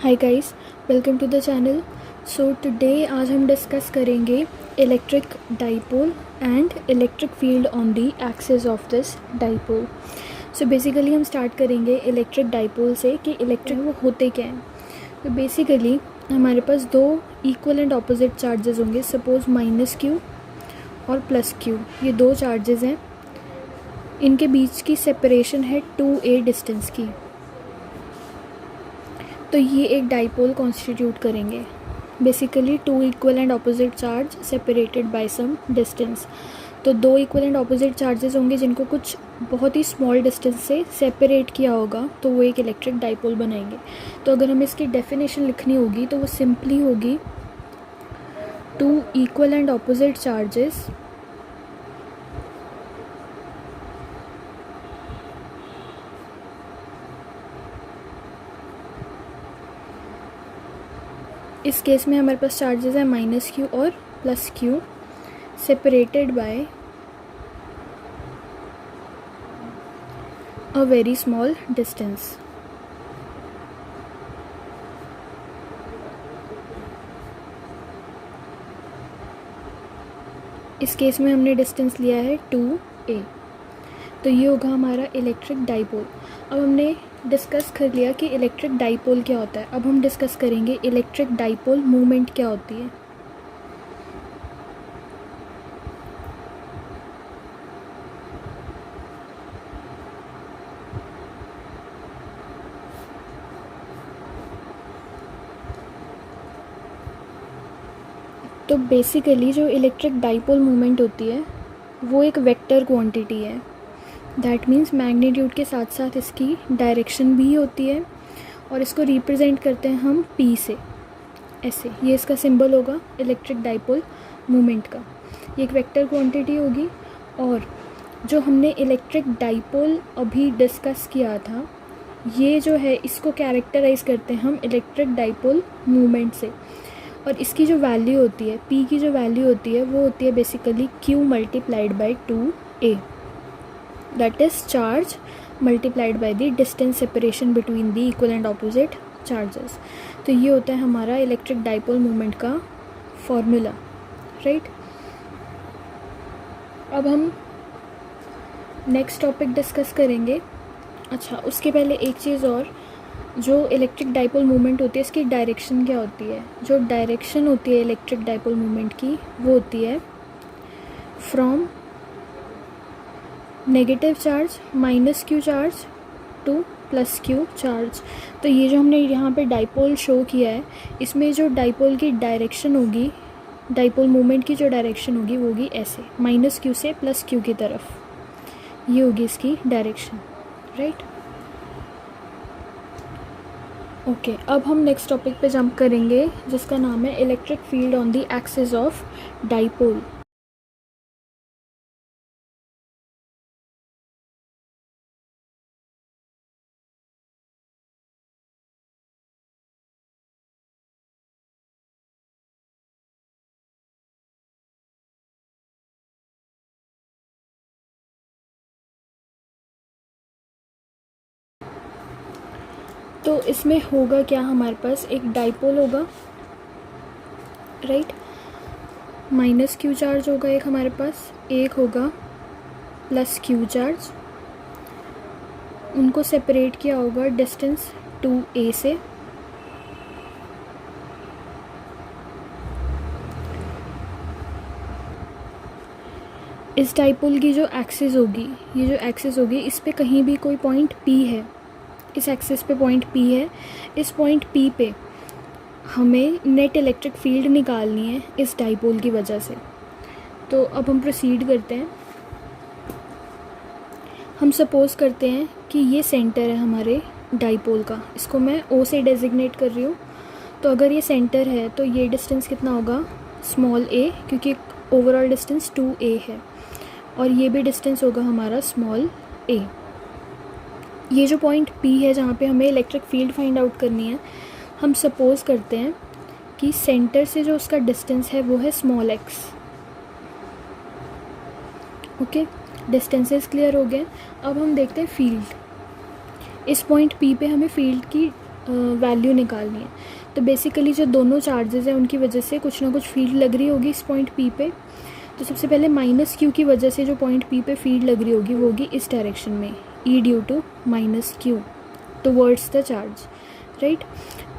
Hi guys, welcome to the channel. So today आज हम discuss करेंगे electric dipole and electric field on the axis of this dipole. So basically हम start करेंगे electric dipole से कि electric वो होते क्या हैं। तो बेसिकली हमारे पास दो इक्वल एंड ऑपोजिट चार्जेस होंगे। सपोज -q और +q, ये दो चार्जेस हैं। इनके बीच की सेपरेशन है 2a डिस्टेंस की। तो ये एक डाइपोल कॉन्स्टिट्यूट करेंगे। Basically two equal and opposite charge separated by some distance. तो दो इक्वल एंड ऑपोजिट चार्जेस होंगे जिनको कुछ बहुत ही स्मॉल डिस्टेंस से सेपरेट किया होगा, तो वो एक इलेक्ट्रिक डाइपोल बनाएंगे। तो अगर हमें इसकी डेफिनेशन लिखनी होगी तो वो सिंपली होगी two equal and opposite charges इस केस में हमारे पास चार्जेस है -q और +q separated by a very small distance. इस केस में हमने डिस्टेंस लिया है 2a। तो ये होगा हमारा इलेक्ट्रिक डाइपोल। अब हमने डिस्कस कर लिया कि इलेक्ट्रिक डाइपोल क्या होता है। अब हम डिस्कस करेंगे इलेक्ट्रिक डाइपोल मूवमेंट क्या होती है। तो बेसिकली जो इलेक्ट्रिक डाइपोल मूवमेंट होती है वो एक वेक्टर क्वांटिटी है। दैट मीन्स मैग्नीट्यूड के साथ साथ इसकी डायरेक्शन भी होती है, और इसको रिप्रेजेंट करते हैं हम P से, ऐसे। ये इसका सिंबल होगा इलेक्ट्रिक डाइपोल मूवमेंट का। ये एक वेक्टर क्वांटिटी होगी। और जो हमने इलेक्ट्रिक डाइपोल अभी डिस्कस किया था, ये जो है इसको कैरेक्टराइज करते हैं हम इलेक्ट्रिक डाइपोल मूवमेंट से। और इसकी जो वैल्यू होती है, P की जो वैल्यू होती है, वो होती है basically Q multiplied by 2a। That is charge multiplied by the distance separation between the equal and opposite charges. तो ये होता है हमारा इलेक्ट्रिक डाइपोल मूवमेंट का फॉर्मूला, राइट। अब हम नेक्स्ट टॉपिक डिस्कस करेंगे। अच्छा, उसके पहले एक चीज़ और, जो इलेक्ट्रिक डाइपोल मूवमेंट होती है इसकी डायरेक्शन क्या होती है। जो डायरेक्शन होती है इलेक्ट्रिक डाइपोल मूवमेंट की, वो होती है from negative charge -q charge to +q charge. तो ये जो हमने यहाँ पे डाइपोल शो किया है, इसमें जो डाइपोल की डायरेक्शन होगी, डाइपोल मूवमेंट की जो डायरेक्शन होगी वो होगी ऐसे, -q से +q की तरफ। ये होगी इसकी डायरेक्शन, राइट। ओके, अब हम नेक्स्ट टॉपिक पे जंप करेंगे जिसका नाम है electric field on the axis of dipole. तो इसमें होगा क्या, हमारे पास एक डाइपोल होगा, राइट। -q चार्ज होगा एक हमारे पास, एक होगा +q चार्ज। उनको सेपरेट किया होगा डिस्टेंस 2a से। इस डाइपोल की जो एक्सिस होगी, ये जो एक्सिस होगी, इस पे कहीं भी कोई पॉइंट P है। इस एक्सिस पे पॉइंट P है। इस पॉइंट P पे हमें नेट इलेक्ट्रिक फील्ड निकालनी है इस डाइपोल की वजह से। तो अब हम प्रोसीड करते हैं। हम सपोज़ करते हैं कि ये सेंटर है हमारे डाइपोल का। इसको मैं O से डेजिग्नेट कर रही हूँ। तो अगर ये सेंटर है तो ये डिस्टेंस कितना होगा, स्मॉल a, क्योंकि ओवरऑल डिस्टेंस 2a है। और ये भी डिस्टेंस होगा हमारा स्मॉल a। ये जो पॉइंट P है जहाँ पे हमें इलेक्ट्रिक फील्ड फाइंड आउट करनी है, हम सपोज़ करते हैं कि सेंटर से जो उसका डिस्टेंस है वो है small x। Okay, distances clear हो गए। अब हम देखते हैं फील्ड। इस पॉइंट P पे हमें फील्ड की वैल्यू निकालनी है। तो बेसिकली जो दोनों चार्जेस हैं उनकी वजह से कुछ ना कुछ फील्ड लग रही होगी इस पॉइंट पी पे। तो सबसे पहले माइनस क्यू की वजह से जो पॉइंट पी पे फील्ड लग रही होगी वो होगी इस डायरेक्शन में, E due to minus Q towards the charge, right.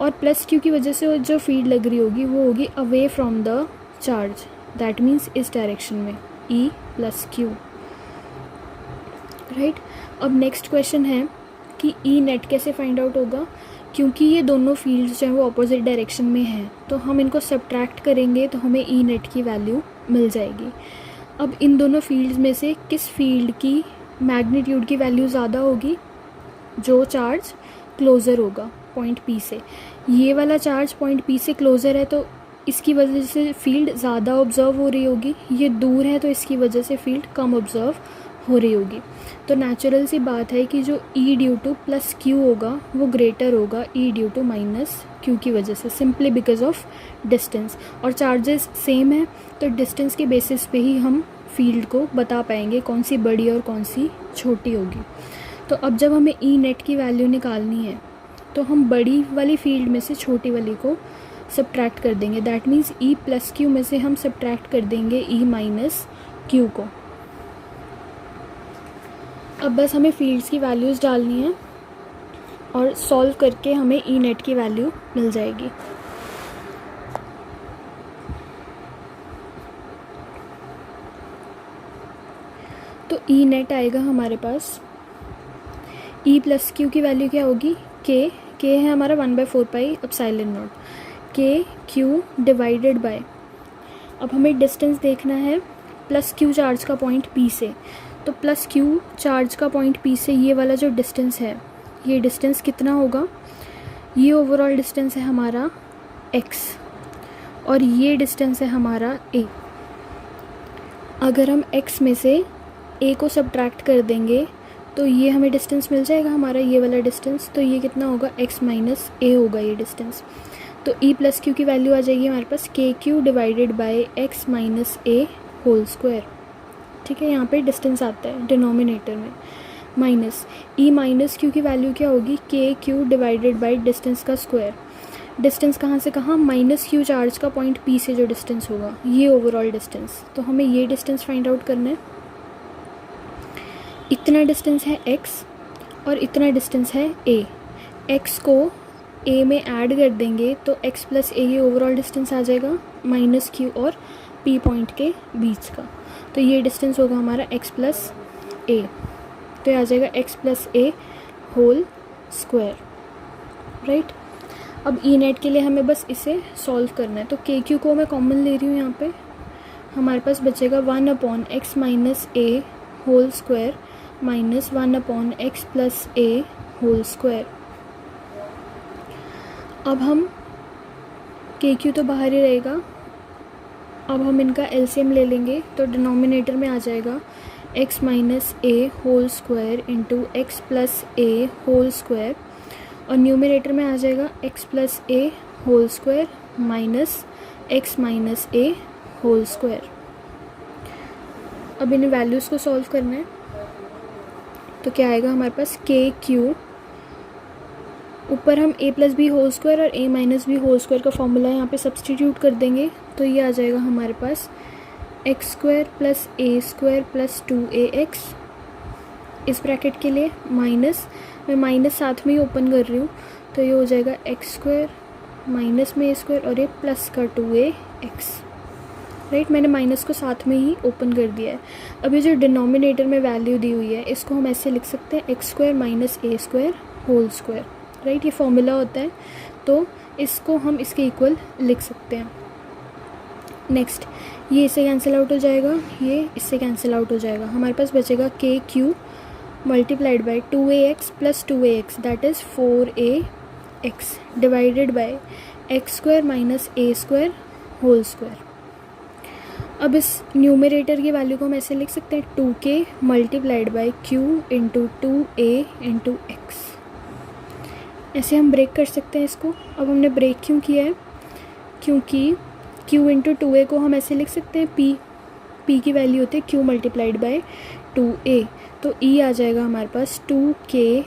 और प्लस क्यू की वजह से जो फील्ड लग रही होगी वो होगी away from the charge, that means इस डायरेक्शन में, ई प्लस क्यू, राइट। अब नेक्स्ट क्वेश्चन है कि ई नेट कैसे फाइंड आउट होगा। क्योंकि ये दोनों फील्ड्स जो हैं वो अपोजिट डायरेक्शन में हैं, तो हम इनको सब्ट्रैक्ट करेंगे तो हमें ई नेट की वैल्यू मिल जाएगी। अब इन दोनों फील्ड्स में से किस फील्ड की मैग्नीट्यूड की वैल्यू ज़्यादा होगी? जो चार्ज क्लोज़र होगा पॉइंट पी से। ये वाला चार्ज पॉइंट पी से क्लोज़र है तो इसकी वजह से फील्ड ज़्यादा ऑब्ज़र्व हो रही होगी। ये दूर है तो इसकी वजह से फील्ड कम ऑब्ज़र्व हो रही होगी। तो नेचुरल सी बात है कि जो ई ड्यू टू प्लस क्यू होगा वो ग्रेटर होगा ई ड्यू टू माइनस क्यू की वजह से, सिंपली बिकॉज ऑफ डिस्टेंस। और चार्जेस सेम है तो डिस्टेंस के बेसिस पे ही हम फील्ड को बता पाएंगे कौन सी बड़ी और कौन सी छोटी होगी। तो अब जब हमें ई नेट की वैल्यू निकालनी है तो हम बड़ी वाली फील्ड में से छोटी वाली को सब्ट्रैक्ट कर देंगे। That means E plus Q में से हम सब्ट्रैक्ट कर देंगे ई माइनस क्यू को। अब बस हमें फील्ड्स की वैल्यूज़ डालनी है और सॉल्व करके हमें ई नेट की वैल्यू मिल जाएगी। तो ई नेट आएगा हमारे पास, ई प्लस क्यू की वैल्यू क्या होगी? के है हमारा 1/4 पाई एप्सिलॉन नॉट, के क्यू डिवाइडेड बाय, अब हमें डिस्टेंस देखना है प्लस क्यू चार्ज का पॉइंट पी से। तो प्लस क्यू चार्ज का पॉइंट पी से ये वाला जो डिस्टेंस है, ये डिस्टेंस कितना होगा? ये ओवरऑल डिस्टेंस है हमारा x और ये डिस्टेंस है हमारा a। अगर हम x में से a को सब्ट्रैक्ट कर देंगे तो ये हमें डिस्टेंस मिल जाएगा हमारा, ये वाला डिस्टेंस। तो ये कितना होगा? x माइनस a होगा ये डिस्टेंस। तो e प्लस क्यू की वैल्यू आ जाएगी हमारे पास k q divided by x minus a whole square. ठीक है, यहाँ पे डिस्टेंस आता है डिनोमिनेटर में, माइनस ई माइनस क्यू की वैल्यू क्या होगी? K q divided by distance का स्क्वायर। डिस्टेंस कहाँ से कहाँ? माइनस क्यू चार्ज का पॉइंट पी से जो डिस्टेंस होगा, ये ओवरऑल डिस्टेंस। तो हमें ये डिस्टेंस फाइंड आउट करना है। इतना डिस्टेंस है x और इतना डिस्टेंस है a। x को a में ऐड कर देंगे तो x प्लस a ये ओवरऑल डिस्टेंस आ जाएगा माइनस क्यू और p पॉइंट के बीच का। तो ये डिस्टेंस होगा हमारा x प्लस a, तो ये आ जाएगा x plus a whole square, right. अब ई नेट के लिए हमें बस इसे सॉल्व करना है। तो के क्यू को मैं कॉमन ले रही हूँ यहाँ पे, हमारे पास बचेगा 1/x minus a whole square minus 1/x plus a whole square. अब हम के क्यू तो बाहर ही रहेगा, अब हम इनका एलसीएम ले लेंगे तो डिनोमिनेटर में आ जाएगा x minus a whole square into x plus a whole square और न्यूमिनेटर में आ जाएगा x plus a whole square minus x minus a whole square. अब इन वैल्यूज़ को सॉल्व करना है तो क्या आएगा हमारे पास? के क्यू, ऊपर हम a plus b whole square और a minus b whole square का फॉर्मूला यहाँ पे सब्सटीट्यूट कर देंगे तो ये आ जाएगा हमारे पास x square plus a square plus 2ax इस ब्रैकेट के लिए, माइनस मैं माइनस साथ में ही ओपन कर रही हूँ तो ये हो जाएगा एक्स स्क्वायर माइनस में a स्क्वायर और ये प्लस का 2ax, राइट। मैंने माइनस को साथ में ही ओपन कर दिया है। अब ये जो डिनोमिनेटर में वैल्यू दी हुई है इसको हम ऐसे लिख सकते हैं x square minus a square whole square, right. ये फॉर्मूला होता है तो इसको हम इसके इक्वल लिख सकते हैं। नेक्स्ट, ये इससे कैंसिल आउट हो जाएगा, ये इससे कैंसिल आउट हो जाएगा। हमारे पास बचेगा k q multiplied by 2ax plus 2ax that is 4ax divided by x square minus a square whole square. अब इस न्यूमरेटर की वैल्यू को हम ऐसे लिख सकते हैं 2k multiplied by q into 2a into x. ऐसे हम ब्रेक कर सकते हैं इसको। अब हमने ब्रेक क्यों किया है? क्योंकि q इंटू 2a को हम ऐसे लिख सकते हैं p की वैल्यू होती है q मल्टीप्लाइड बाई 2a, तो e आ जाएगा हमारे पास 2k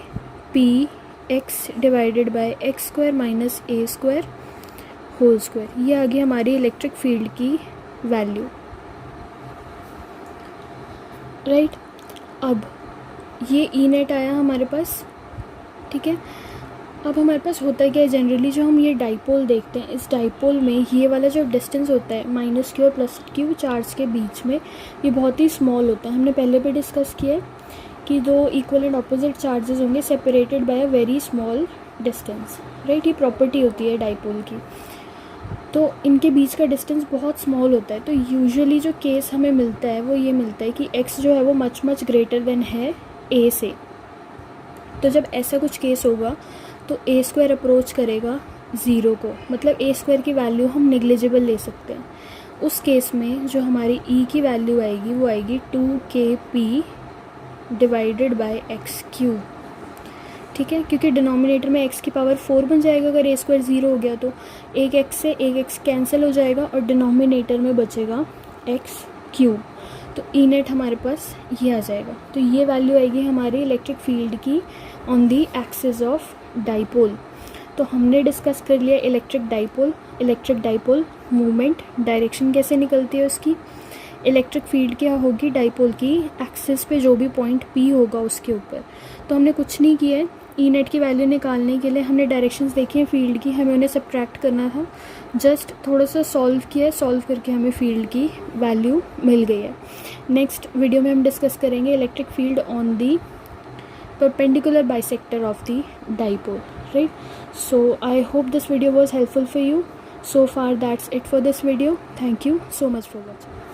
p x divided by x square minus a square whole square. ये आ गई हमारी इलेक्ट्रिक फील्ड की वैल्यू, राइट। अब ये ई नेट आया हमारे पास, ठीक है। अब हमारे पास होता क्या है, जनरली जो हम ये डाइपोल देखते हैं, इस डाइपोल में ये वाला जो डिस्टेंस होता है माइनस क्यू और प्लस क्यू चार्ज के बीच में, ये बहुत ही स्मॉल होता है। हमने पहले भी डिस्कस किया है कि दो इक्वल एंड ऑपोजिट चार्जेस होंगे separated by a very small distance, right. ये प्रॉपर्टी होती है डाइपोल की। तो इनके बीच का डिस्टेंस बहुत स्मॉल होता है। तो यूजुअली जो केस हमें मिलता है वो ये मिलता है कि x जो है वो मच ग्रेटर देन है a से। तो जब ऐसा कुछ केस होगा तो a स्क्वायर अप्रोच करेगा 0 को, मतलब a स्क्वायर की वैल्यू हम निग्लिजिबल ले सकते हैं। उस केस में जो हमारी e की वैल्यू आएगी वो आएगी 2kp divided by x cube, ठीक है। क्योंकि डिनोमिनेटर में x की पावर 4 बन जाएगा अगर a स्क्वायर 0 हो गया तो एक x से एक x कैंसिल हो जाएगा और डिनोमिनेटर में बचेगा x क्यूब। तो ई नेट हमारे पास ये आ जाएगा। तो ये वैल्यू आएगी हमारी इलेक्ट्रिक फील्ड की on the axis of dipole. तो हमने डिस्कस कर लिया इलेक्ट्रिक डाइपोल मूवमेंट, डायरेक्शन कैसे निकलती है उसकी, इलेक्ट्रिक फील्ड क्या होगी डाइपोल की एक्सिस पे जो भी पॉइंट P होगा उसके ऊपर। तो हमने कुछ नहीं किया है, ई नेट की वैल्यू निकालने के लिए हमने डायरेक्शंस देखी हैं फील्ड की, हमें उन्हें सब्ट्रैक्ट करना था। जस्ट थोड़ा सा सॉल्व किया है, सॉल्व करके हमें फील्ड की वैल्यू मिल गई है। नेक्स्ट वीडियो में हम डिस्कस करेंगे electric field on the perpendicular bisector of the dipole, right. So I hope this video was helpful for you. So far that's it for this video. Thank you so much for watching.